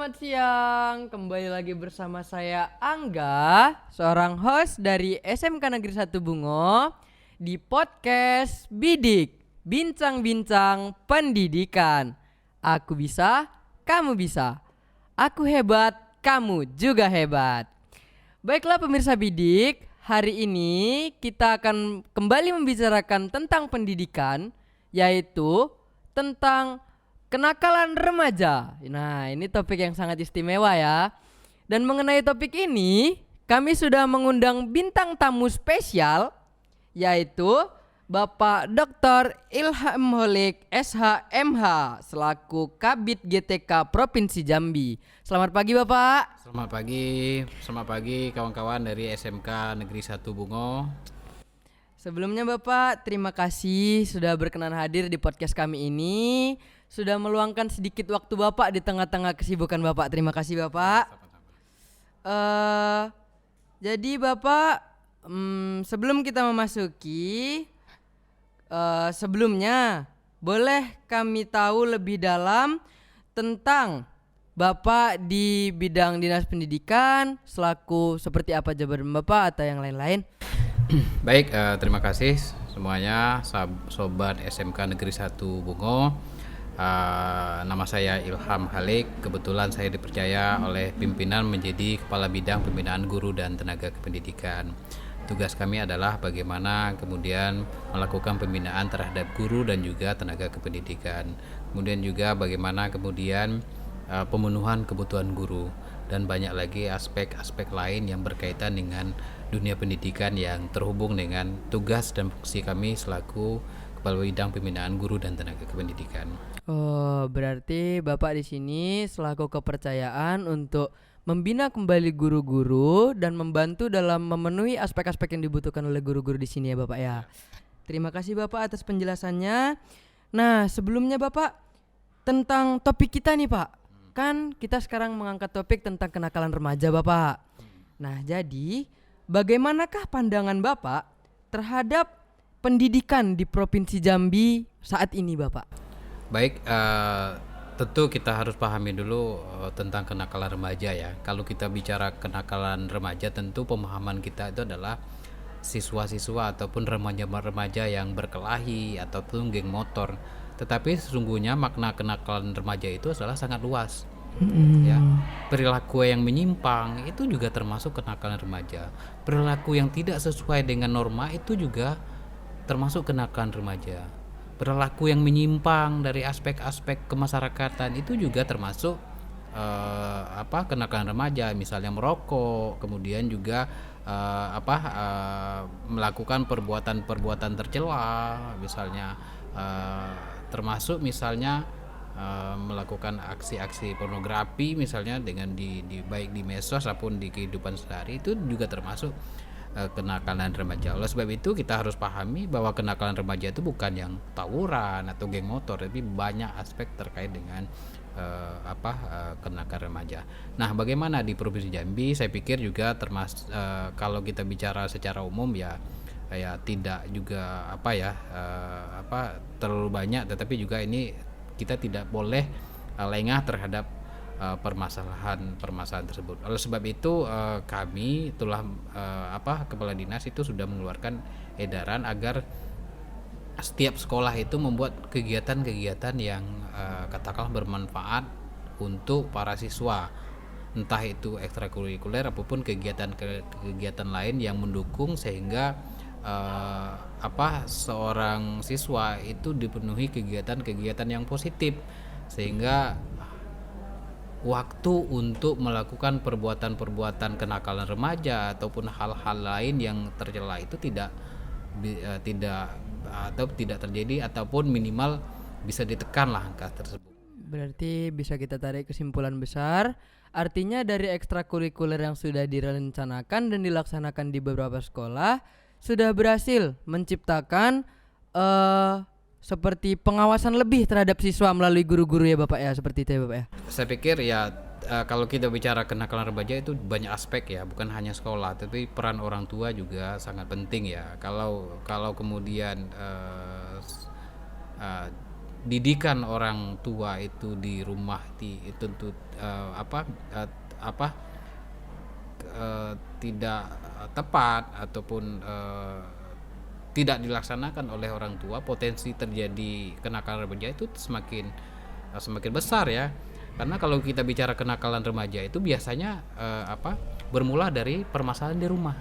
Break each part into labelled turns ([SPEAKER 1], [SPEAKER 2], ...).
[SPEAKER 1] Selamat siang, kembali lagi bersama saya Angga, seorang host dari SMK Negeri 1 Bungo di podcast Bidik, Bincang-Bincang Pendidikan. Aku bisa, kamu bisa. Aku hebat, kamu juga hebat. Baiklah pemirsa Bidik, hari ini kita akan kembali membicarakan tentang pendidikan, yaitu tentang kenakalan remaja. Nah, ini topik yang sangat istimewa ya. Dan mengenai topik ini, kami sudah mengundang bintang tamu spesial, yaitu Bapak Dr. Ilham Holik SHMH selaku Kabid GTK Provinsi Jambi. Selamat pagi Bapak.
[SPEAKER 2] Selamat pagi kawan-kawan dari SMK Negeri 1 Bungo.
[SPEAKER 1] Sebelumnya Bapak, terima kasih sudah berkenan hadir di podcast kami ini. Sudah meluangkan sedikit waktu Bapak di tengah-tengah kesibukan Bapak. Terima kasih Bapak. Jadi Bapak, sebelum kita memasuki, sebelumnya boleh kami tahu lebih dalam tentang Bapak di bidang dinas pendidikan, selaku seperti apa jabatan Bapak atau yang lain-lain?
[SPEAKER 2] Baik, terima kasih semuanya sobat SMK Negeri 1 Bungo. Nama saya Ilham Halik. Kebetulan saya dipercaya oleh pimpinan menjadi Kepala Bidang Pembinaan Guru dan Tenaga Kependidikan. Tugas kami adalah bagaimana kemudian melakukan pembinaan terhadap guru dan juga tenaga kependidikan. Kemudian juga bagaimana kemudian pemenuhan kebutuhan guru dan banyak lagi aspek-aspek lain yang berkaitan dengan dunia pendidikan yang terhubung dengan tugas dan fungsi kami selaku Kepala Bidang Pembinaan Guru dan Tenaga Kependidikan.
[SPEAKER 1] Oh, berarti Bapak di sini selaku kepercayaan untuk membina kembali guru-guru dan membantu dalam memenuhi aspek-aspek yang dibutuhkan oleh guru-guru di sini ya Bapak ya. Terima kasih Bapak atas penjelasannya. Nah, sebelumnya Bapak, tentang topik kita nih Pak. Kan kita sekarang mengangkat topik tentang kenakalan remaja Bapak. Nah, jadi bagaimanakah pandangan Bapak terhadap pendidikan di Provinsi Jambi saat ini Bapak?
[SPEAKER 2] Baik, tentu kita harus pahami dulu tentang kenakalan remaja ya. Kalau kita bicara kenakalan remaja, tentu pemahaman kita itu adalah siswa-siswa ataupun remaja-remaja yang berkelahi ataupun geng motor. Tetapi sesungguhnya makna kenakalan remaja itu adalah sangat luas. Ya, perilaku yang menyimpang itu juga termasuk kenakalan remaja. Perilaku yang tidak sesuai dengan norma itu juga termasuk kenakalan remaja. Perilaku yang menyimpang dari aspek-aspek kemasyarakatan itu juga termasuk kenakalan remaja, misalnya merokok, kemudian juga melakukan perbuatan-perbuatan tercela, misalnya termasuk misalnya melakukan aksi-aksi pornografi misalnya dengan di baik di medsos maupun di kehidupan sehari, itu juga termasuk kenakalan remaja. Oleh sebab itu kita harus pahami bahwa kenakalan remaja itu bukan yang tawuran atau geng motor, tapi banyak aspek terkait dengan kenakalan remaja. Nah, bagaimana di Provinsi Jambi? Saya pikir juga termasuk kalau kita bicara secara umum ya tidak juga terlalu banyak, tetapi juga ini kita tidak boleh lengah terhadap permasalahan tersebut. Oleh sebab itu kami kepala dinas itu sudah mengeluarkan edaran agar setiap sekolah itu membuat kegiatan-kegiatan yang katakanlah bermanfaat untuk para siswa, entah itu ekstrakurikuler ataupun kegiatan lain yang mendukung sehingga seorang siswa itu dipenuhi kegiatan-kegiatan yang positif, sehingga waktu untuk melakukan perbuatan-perbuatan kenakalan remaja ataupun hal-hal lain yang tercela itu tidak terjadi ataupun minimal bisa ditekan lah angka tersebut.
[SPEAKER 1] Berarti bisa kita tarik kesimpulan besar, artinya dari ekstrakurikuler yang sudah direncanakan dan dilaksanakan di beberapa sekolah sudah berhasil menciptakan seperti pengawasan lebih terhadap siswa melalui guru-guru ya Bapak ya, seperti itu ya Bapak ya.
[SPEAKER 2] Saya pikir ya kalau kita bicara kenakalan remaja itu banyak aspek ya, bukan hanya sekolah, tapi peran orang tua juga sangat penting ya. Kalau kemudian didikan orang tua itu di rumah tentu tidak tepat ataupun tidak dilaksanakan oleh orang tua, potensi terjadi kenakalan remaja itu semakin besar ya. Karena kalau kita bicara kenakalan remaja itu biasanya bermula dari permasalahan di rumah,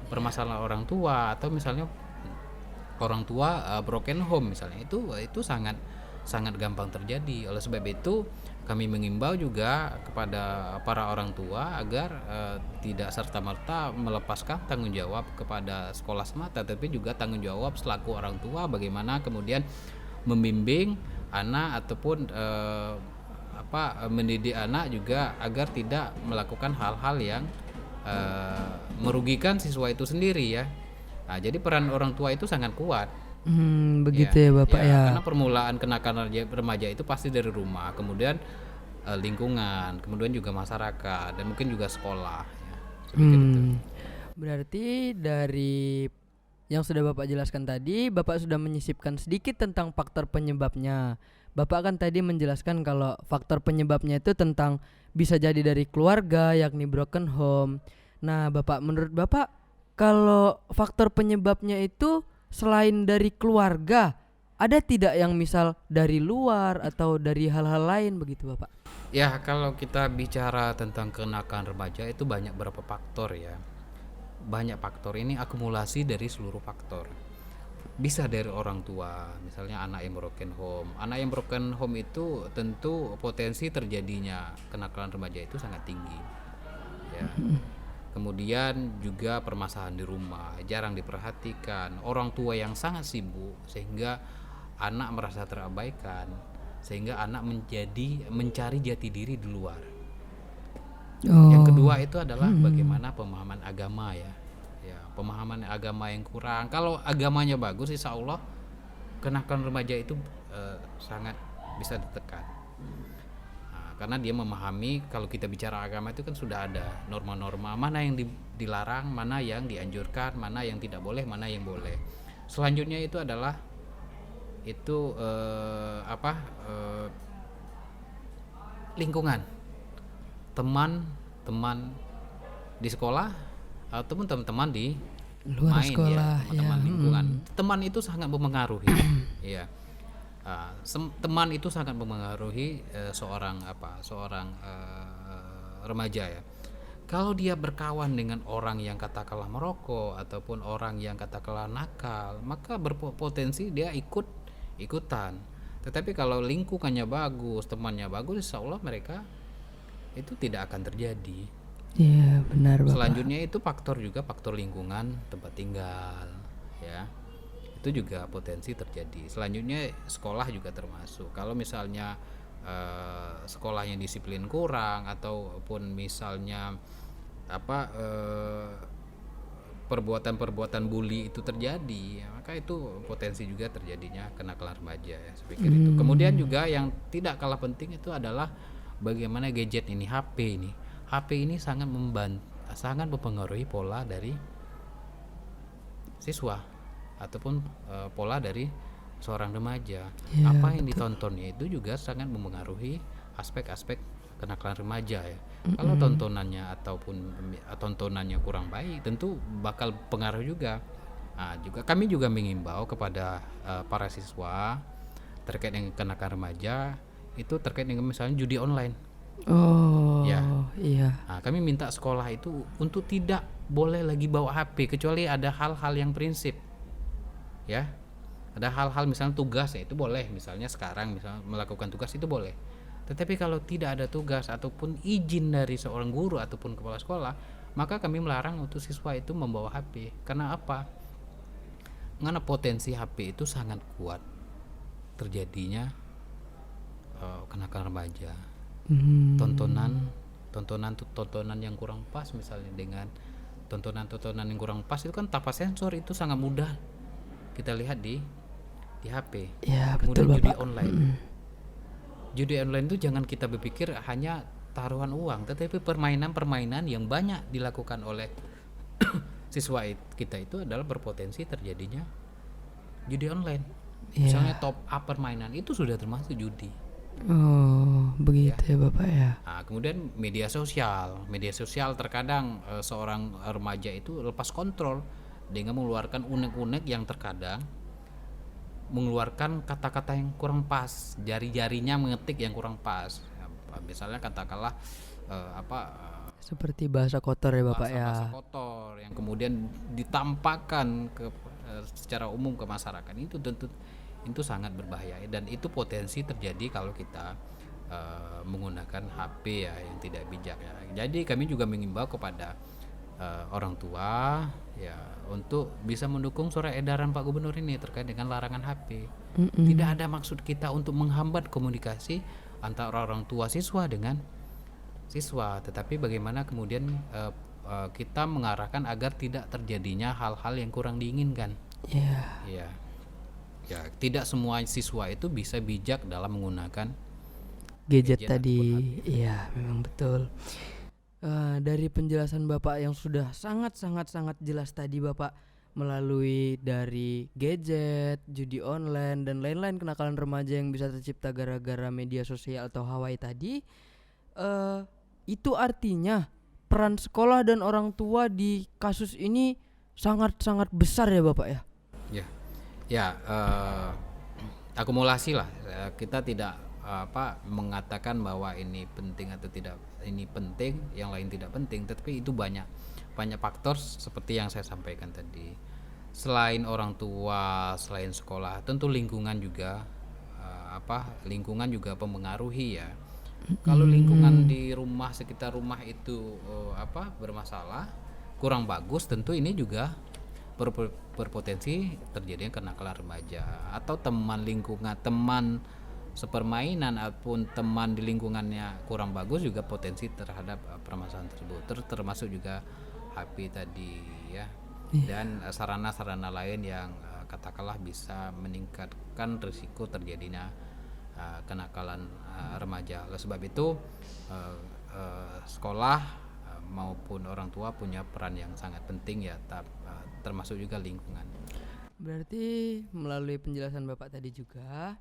[SPEAKER 2] permasalahan orang tua, atau misalnya orang tua broken home misalnya, itu sangat sangat gampang terjadi. Oleh sebab itu kami mengimbau juga kepada para orang tua agar tidak serta-merta melepaskan tanggung jawab kepada sekolah semata, tapi juga tanggung jawab selaku orang tua bagaimana kemudian membimbing anak ataupun mendidik anak juga agar tidak melakukan hal-hal yang merugikan siswa itu sendiri ya. Nah, jadi peran orang tua itu sangat kuat.
[SPEAKER 1] Begitu ya Bapak ya.
[SPEAKER 2] Karena permulaan kenakalan remaja itu pasti dari rumah, kemudian lingkungan, kemudian juga masyarakat, dan mungkin juga sekolah. Ya, gitu.
[SPEAKER 1] Berarti dari yang sudah Bapak jelaskan tadi, Bapak sudah menyisipkan sedikit tentang faktor penyebabnya. Bapak kan tadi menjelaskan kalau faktor penyebabnya itu tentang bisa jadi dari keluarga, yakni broken home. Nah, menurut Bapak, kalau faktor penyebabnya itu selain dari keluarga, ada tidak yang misal dari luar atau dari hal-hal lain begitu Bapak?
[SPEAKER 2] Ya, kalau kita bicara tentang kenakalan remaja itu banyak beberapa faktor ya. Banyak faktor, ini akumulasi dari seluruh faktor. Bisa dari orang tua, misalnya anak yang broken home. Anak yang broken home itu tentu potensi terjadinya kenakalan remaja itu sangat tinggi. Ya. Kemudian juga permasalahan di rumah, jarang diperhatikan, orang tua yang sangat sibuk sehingga anak merasa terabaikan, sehingga anak mencari jati diri di luar. Yang kedua itu adalah bagaimana pemahaman agama ya. Pemahaman agama yang kurang. Kalau agamanya bagus, insya Allah kenakalan remaja itu sangat bisa ditekan. Karena dia memahami kalau kita bicara agama itu kan sudah ada norma-norma, mana yang dilarang, mana yang dianjurkan, mana yang tidak boleh, mana yang boleh. Selanjutnya itu adalah lingkungan, teman-teman di sekolah ataupun teman-teman di
[SPEAKER 1] luar
[SPEAKER 2] main
[SPEAKER 1] sekolah,
[SPEAKER 2] ya, teman-teman lingkungan. Teman itu sangat mempengaruhi. Ya. Teman itu sangat mempengaruhi seorang remaja ya. Kalau dia berkawan dengan orang yang katakanlah merokok ataupun orang yang katakanlah nakal, maka berpotensi dia ikutan. Tetapi kalau lingkungannya bagus, temannya bagus, insya Allah mereka itu tidak akan terjadi.
[SPEAKER 1] Iya, benar Bapak.
[SPEAKER 2] Selanjutnya itu faktor lingkungan, tempat tinggal ya. Itu juga potensi terjadi. Selanjutnya sekolah juga termasuk. Kalau misalnya sekolahnya disiplin kurang ataupun misalnya perbuatan bully itu terjadi, ya, maka itu potensi juga terjadinya kenakalan remaja ya, saya pikir itu. Kemudian juga yang tidak kalah penting itu adalah bagaimana gadget ini, HP ini sangat mempengaruhi pola dari siswa ataupun pola dari seorang remaja.
[SPEAKER 1] Ya,
[SPEAKER 2] apa yang ditontonnya itu juga sangat mempengaruhi aspek-aspek kenakalan remaja ya. Kalau tontonannya kurang baik, tentu bakal pengaruh juga. Juga kami juga mengimbau kepada para siswa terkait dengan kenakalan remaja itu terkait dengan misalnya judi online.
[SPEAKER 1] Iya.
[SPEAKER 2] Kami minta sekolah itu untuk tidak boleh lagi bawa HP kecuali ada hal-hal yang prinsip. Ya, ada hal-hal misalnya tugas ya itu boleh, misalnya sekarang misalnya melakukan tugas itu boleh. Tetapi kalau tidak ada tugas ataupun izin dari seorang guru ataupun kepala sekolah, maka kami melarang untuk siswa itu membawa HP. Karena apa? Karena potensi HP itu sangat kuat terjadinya kenakalan remaja. Tontonan yang kurang pas, misalnya dengan tontonan yang kurang pas itu kan tanpa sensor itu sangat mudah kita lihat di HP.
[SPEAKER 1] Ya,
[SPEAKER 2] kemudian
[SPEAKER 1] betul,
[SPEAKER 2] judi
[SPEAKER 1] Bapak.
[SPEAKER 2] online. Judi online itu jangan kita berpikir hanya taruhan uang, tetapi permainan yang banyak dilakukan oleh siswa kita itu adalah berpotensi terjadinya judi online. Misalnya top up permainan itu sudah termasuk judi.
[SPEAKER 1] Oh, begitu ya Bapak ya.
[SPEAKER 2] Nah, kemudian media sosial terkadang seorang remaja itu lepas kontrol dengan mengeluarkan unek-unek yang terkadang mengeluarkan kata-kata yang kurang pas, jari-jarinya mengetik yang kurang pas. Misalnya katakanlah
[SPEAKER 1] Seperti bahasa kotor ya Bapak ya.
[SPEAKER 2] bahasa kotor yang kemudian ditampakkan secara umum ke masyarakat, itu tentu itu sangat berbahaya dan itu potensi terjadi kalau kita menggunakan HP ya yang tidak bijak ya. Jadi kami juga mengimbau kepada orang tua ya untuk bisa mendukung surat edaran Pak Gubernur ini terkait dengan larangan HP. Tidak ada maksud kita untuk menghambat komunikasi antara orang tua siswa dengan siswa, tetapi bagaimana kemudian kita mengarahkan agar tidak terjadinya hal-hal yang kurang diinginkan.
[SPEAKER 1] Iya.
[SPEAKER 2] Ya, tidak semua siswa itu bisa bijak dalam menggunakan
[SPEAKER 1] Gadget tadi.
[SPEAKER 2] ataupun HP.
[SPEAKER 1] Iya, memang betul. Dari penjelasan Bapak yang sudah sangat jelas tadi Bapak, melalui dari gadget, judi online dan lain-lain kenakalan remaja yang bisa tercipta gara-gara media sosial atau Hawaii tadi, itu artinya peran sekolah dan orang tua di kasus ini sangat besar ya Bapak ya.
[SPEAKER 2] Ya, akumulasi lah. Kita tidak mengatakan bahwa ini penting atau tidak, ini penting, yang lain tidak penting, tetapi itu banyak faktor seperti yang saya sampaikan tadi. Selain orang tua, selain sekolah, tentu lingkungan juga lingkungan juga mempengaruhi ya. Kalau lingkungan di rumah, sekitar rumah itu bermasalah, kurang bagus, tentu ini juga berpotensi terjadinya kenakalan remaja. Atau teman lingkungan, teman sepermainan ataupun teman di lingkungannya kurang bagus, juga potensi terhadap permasalahan tersebut. Termasuk juga HP tadi ya. Dan sarana-sarana lain yang katakanlah bisa meningkatkan risiko terjadinya kenakalan remaja. Oleh sebab itu sekolah maupun orang tua punya peran yang sangat penting ya, termasuk juga lingkungan.
[SPEAKER 1] Berarti melalui penjelasan Bapak tadi juga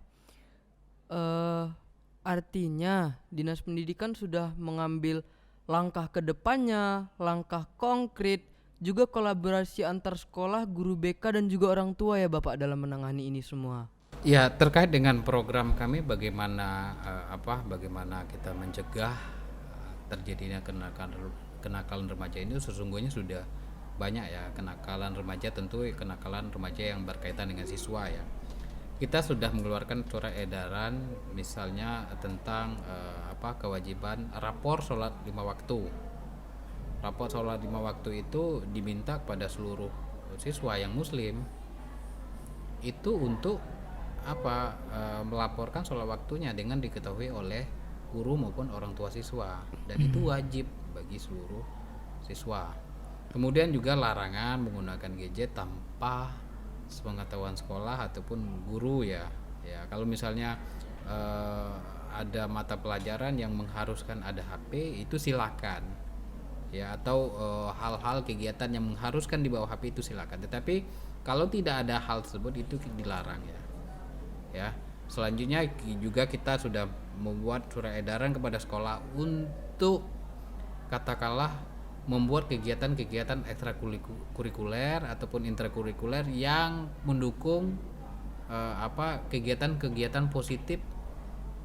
[SPEAKER 1] artinya Dinas Pendidikan sudah mengambil langkah ke depannya, langkah konkret, juga kolaborasi antar sekolah, guru BK dan juga orang tua ya Bapak dalam menangani ini semua.
[SPEAKER 2] Ya, terkait dengan program kami bagaimana bagaimana kita mencegah terjadinya kenakalan remaja ini, sesungguhnya sudah banyak ya kenakalan remaja, tentu kenakalan remaja yang berkaitan dengan siswa ya. Kita sudah mengeluarkan surat edaran misalnya tentang kewajiban rapor sholat 5 waktu. Rapor sholat 5 waktu itu diminta kepada seluruh siswa yang muslim itu untuk melaporkan sholat waktunya dengan diketahui oleh guru maupun orang tua siswa, dan itu wajib bagi seluruh siswa. Kemudian juga larangan menggunakan gadget tanpa sepengetahuan sekolah ataupun guru ya. Ya, kalau misalnya ada mata pelajaran yang mengharuskan ada HP, itu silakan. Ya, atau hal-hal kegiatan yang mengharuskan di bawah HP itu silakan. Tetapi kalau tidak ada hal tersebut itu dilarang ya. Ya. Selanjutnya juga kita sudah membuat surat edaran kepada sekolah untuk katakanlah membuat kegiatan-kegiatan ekstrakurikuler ataupun intrakurikuler yang mendukung kegiatan-kegiatan positif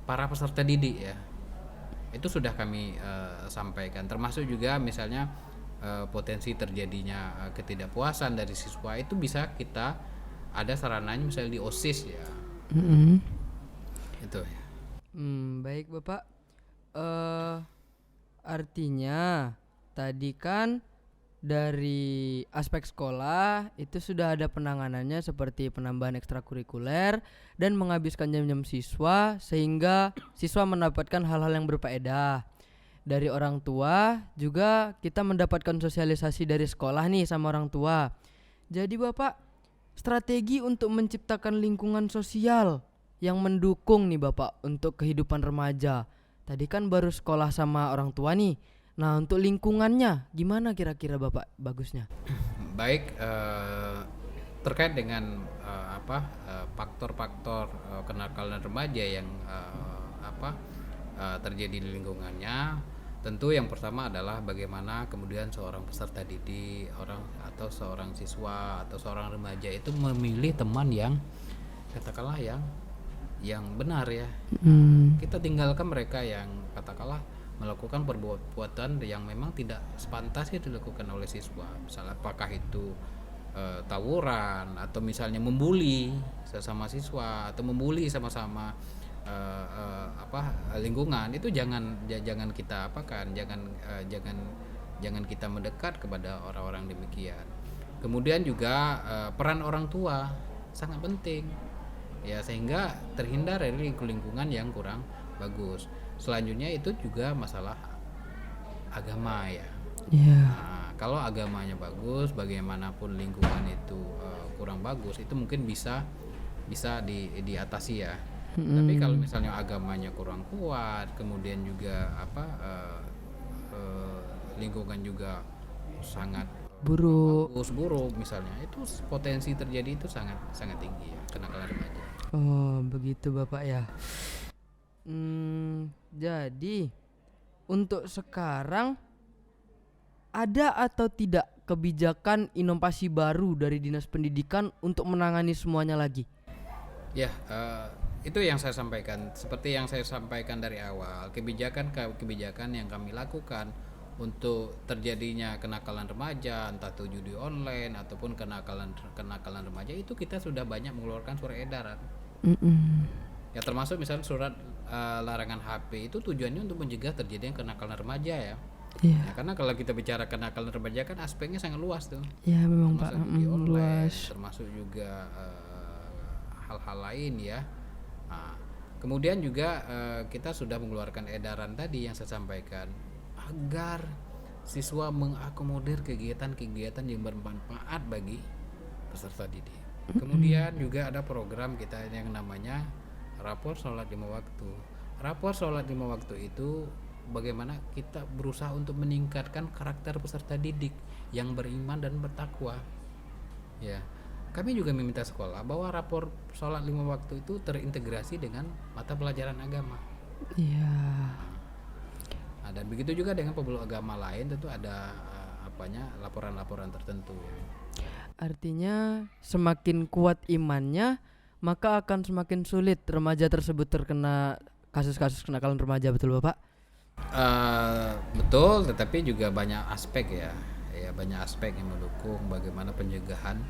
[SPEAKER 2] para peserta didik ya. Itu sudah kami sampaikan, termasuk juga misalnya potensi terjadinya ketidakpuasan dari siswa itu bisa kita ada sarananya misalnya di OSIS ya. Itu ya.
[SPEAKER 1] Baik Bapak. Artinya tadi kan dari aspek sekolah itu sudah ada penanganannya seperti penambahan ekstrakurikuler dan menghabiskan jam-jam siswa sehingga siswa mendapatkan hal-hal yang berfaedah. Dari orang tua juga kita mendapatkan sosialisasi dari sekolah nih sama orang tua. Jadi Bapak, strategi untuk menciptakan lingkungan sosial yang mendukung nih Bapak untuk kehidupan remaja. Tadi kan baru sekolah sama orang tua nih. Nah, untuk lingkungannya gimana kira-kira Bapak bagusnya?
[SPEAKER 2] Baik, terkait dengan faktor-faktor kenakalan remaja yang terjadi di lingkungannya. Tentu yang pertama adalah bagaimana kemudian seorang peserta didik, atau seorang siswa atau seorang remaja itu memilih teman yang katakanlah yang benar ya. Kita tinggalkan mereka yang katakanlah melakukan perbuatan yang memang tidak sepantasnya dilakukan oleh siswa. Misalnya apakah itu tawuran, atau misalnya membuli sesama siswa, atau membuli sama-sama lingkungan, itu jangan kita jangan kita mendekat kepada orang-orang demikian. Kemudian juga peran orang tua sangat penting ya, sehingga terhindar dari lingkungan yang kurang bagus. Selanjutnya itu juga masalah agama ya. Nah, kalau agamanya bagus, bagaimanapun lingkungan itu kurang bagus, itu mungkin bisa diatasi ya. Tapi kalau misalnya agamanya kurang kuat, kemudian juga lingkungan juga sangat
[SPEAKER 1] Buruk.
[SPEAKER 2] buruk misalnya, itu potensi terjadi itu sangat tinggi ya, kenakalan remaja.
[SPEAKER 1] Oh, begitu Bapak ya. Jadi untuk sekarang ada atau tidak kebijakan inovasi baru dari Dinas Pendidikan untuk menangani semuanya lagi?
[SPEAKER 2] Ya, itu yang saya sampaikan. Seperti yang saya sampaikan dari awal, kebijakan yang kami lakukan untuk terjadinya kenakalan remaja, entah itu judi online ataupun kenakalan remaja, itu kita sudah banyak mengeluarkan surat edaran. Ya, termasuk misalnya surat larangan HP, itu tujuannya untuk mencegah terjadinya kenakalan remaja ya.
[SPEAKER 1] Iya.
[SPEAKER 2] Ya, karena kalau kita bicara kenakalan remaja kan aspeknya sangat luas tuh.
[SPEAKER 1] Ya memang
[SPEAKER 2] Termasuk
[SPEAKER 1] Pak,
[SPEAKER 2] judi online,
[SPEAKER 1] luas.
[SPEAKER 2] termasuk juga hal-hal lain ya. Nah, kemudian juga kita sudah mengeluarkan edaran tadi yang saya sampaikan, agar siswa mengakomodir kegiatan-kegiatan yang bermanfaat bagi peserta didik. Kemudian juga ada program kita yang namanya rapor sholat 5 waktu. Rapor sholat 5 waktu itu bagaimana kita berusaha untuk meningkatkan karakter peserta didik yang beriman dan bertakwa. Ya, kami juga meminta sekolah bahwa rapor sholat 5 waktu itu terintegrasi dengan mata pelajaran agama.
[SPEAKER 1] Iya.
[SPEAKER 2] Nah, dan begitu juga dengan pemeluk agama lain, tentu ada laporan-laporan tertentu.
[SPEAKER 1] Artinya semakin kuat imannya, maka akan semakin sulit remaja tersebut terkena kasus-kasus kenakalan remaja, betul Bapak?
[SPEAKER 2] Betul, tetapi juga banyak aspek ya, banyak aspek yang mendukung bagaimana pencegahan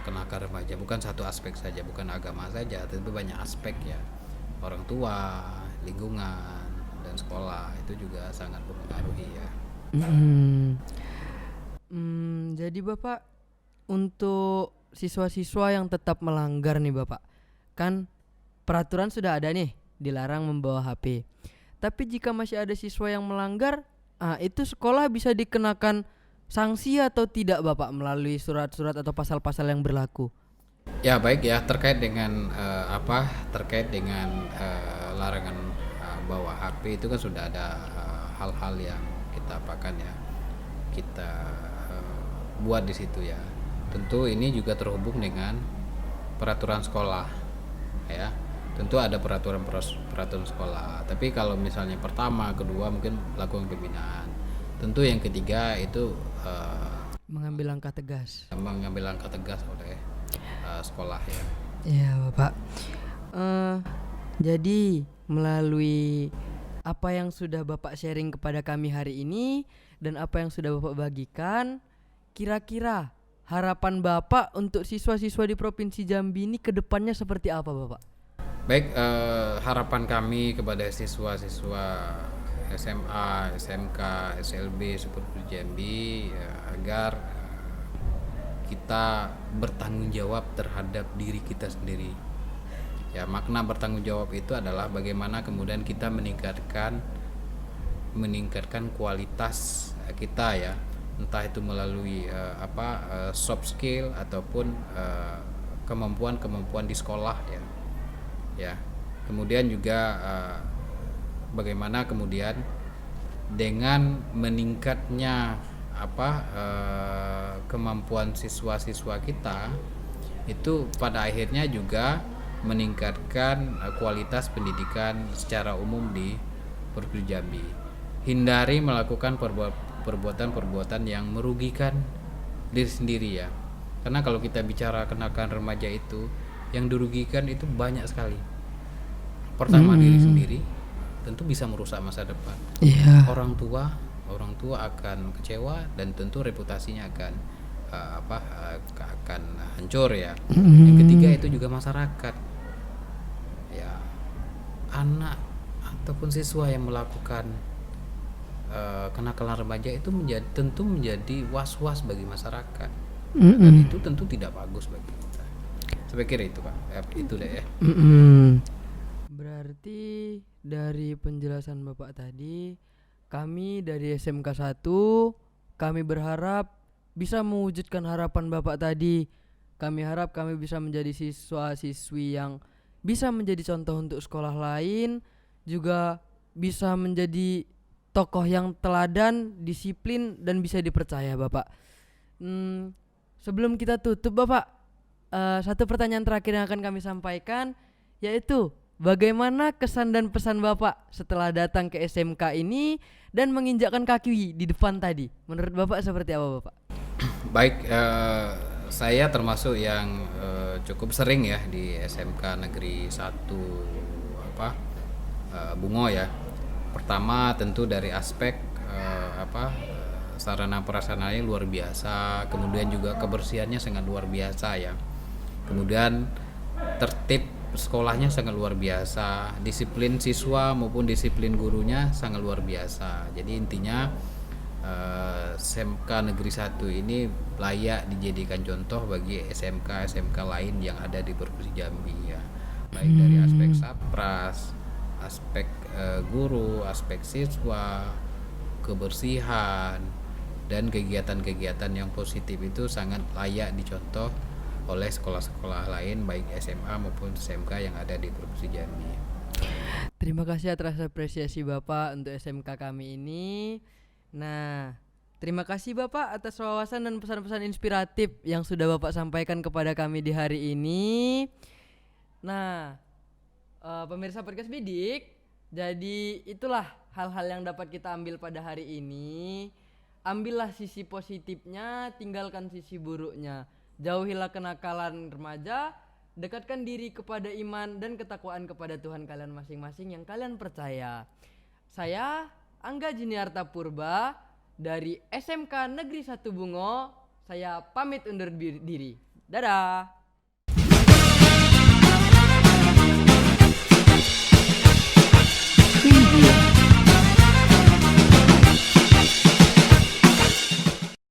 [SPEAKER 2] kenakalan remaja. Bukan satu aspek saja, bukan agama saja, tapi banyak aspek ya. Orang tua, lingkungan, dan sekolah itu juga sangat mempengaruhi ya.
[SPEAKER 1] Jadi Bapak, untuk siswa-siswa yang tetap melanggar nih Bapak, kan peraturan sudah ada nih, dilarang membawa HP. Tapi jika masih ada siswa yang melanggar, itu sekolah bisa dikenakan sanksi atau tidak Bapak melalui surat-surat atau pasal-pasal yang berlaku?
[SPEAKER 2] Ya baik ya, terkait dengan larangan bawa HP itu kan sudah ada hal-hal yang kita kita buat di situ ya. Tentu ini juga terhubung dengan peraturan sekolah ya. Tentu ada peraturan sekolah. Tapi kalau misalnya pertama, kedua mungkin lakukan pembinaan. Tentu yang ketiga itu
[SPEAKER 1] mengambil langkah tegas
[SPEAKER 2] oleh sekolah ya.
[SPEAKER 1] Iya Bapak. Jadi melalui apa yang sudah Bapak sharing kepada kami hari ini dan apa yang sudah Bapak bagikan, kira-kira harapan Bapak untuk siswa-siswa di Provinsi Jambi ini ke depannya seperti apa Bapak?
[SPEAKER 2] Baik, harapan kami kepada siswa-siswa SMA, SMK, SLB seperti Jambi agar kita bertanggung jawab terhadap diri kita sendiri. Ya, makna bertanggung jawab itu adalah bagaimana kemudian kita meningkatkan kualitas kita ya, entah itu melalui soft skill ataupun kemampuan di sekolah ya. Ya, kemudian juga bagaimana kemudian dengan meningkatnya kemampuan siswa-siswa kita itu pada akhirnya juga meningkatkan kualitas pendidikan secara umum di Provinsi Jambi. Hindari melakukan perbuatan-perbuatan yang merugikan diri sendiri ya. Karena kalau kita bicara kenakalan remaja itu, yang dirugikan itu banyak sekali. Pertama diri sendiri, tentu bisa merusak masa depan.
[SPEAKER 1] Iya.
[SPEAKER 2] Orang tua akan kecewa dan tentu reputasinya akan akan hancur ya. Yang ketiga itu juga masyarakat. Ya, anak ataupun siswa yang melakukan kenakalan remaja itu tentu menjadi was-was bagi masyarakat. Dan itu tentu tidak bagus bagi kita. Saya pikir itu Pak. Itu deh ya.
[SPEAKER 1] Berarti dari penjelasan Bapak tadi, kami dari SMK 1, kami berharap bisa mewujudkan harapan Bapak tadi. Kami harap kami bisa menjadi siswa-siswi yang bisa menjadi contoh untuk sekolah lain, juga bisa menjadi tokoh yang teladan, disiplin, dan bisa dipercaya Bapak. Sebelum kita tutup Bapak, satu pertanyaan terakhir yang akan kami sampaikan, yaitu bagaimana kesan dan pesan Bapak setelah datang ke SMK ini dan menginjakkan kaki di depan tadi? Menurut Bapak seperti apa Bapak?
[SPEAKER 2] Baik, saya termasuk yang cukup sering ya di SMK Negeri 1 Bungo ya. Pertama tentu dari aspek sarana prasarananya luar biasa, kemudian juga kebersihannya sangat luar biasa ya. Kemudian tertib sekolahnya sangat luar biasa, disiplin siswa maupun disiplin gurunya sangat luar biasa. Jadi intinya SMK Negeri 1 ini layak dijadikan contoh bagi SMK lain yang ada di Provinsi Jambi ya. Baik dari aspek sapras, aspek guru, aspek siswa, kebersihan, dan kegiatan-kegiatan yang positif itu sangat layak dicontoh oleh sekolah-sekolah lain baik SMA maupun SMK yang ada di Provinsi Jambi.
[SPEAKER 1] Terima kasih atas apresiasi Bapak untuk SMK kami ini. Nah, terima kasih Bapak atas wawasan dan pesan-pesan inspiratif yang sudah Bapak sampaikan kepada kami di hari ini. Nah, pemirsa podcast Bidik, jadi itulah hal-hal yang dapat kita ambil pada hari ini. Ambillah sisi positifnya, tinggalkan sisi buruknya. Jauhilah kenakalan remaja, dekatkan diri kepada iman dan ketakwaan kepada Tuhan kalian masing-masing yang kalian percaya. Saya Angga Jiniarta Purba dari SMK Negeri 1 Bungo. Saya pamit undur diri. Dadah.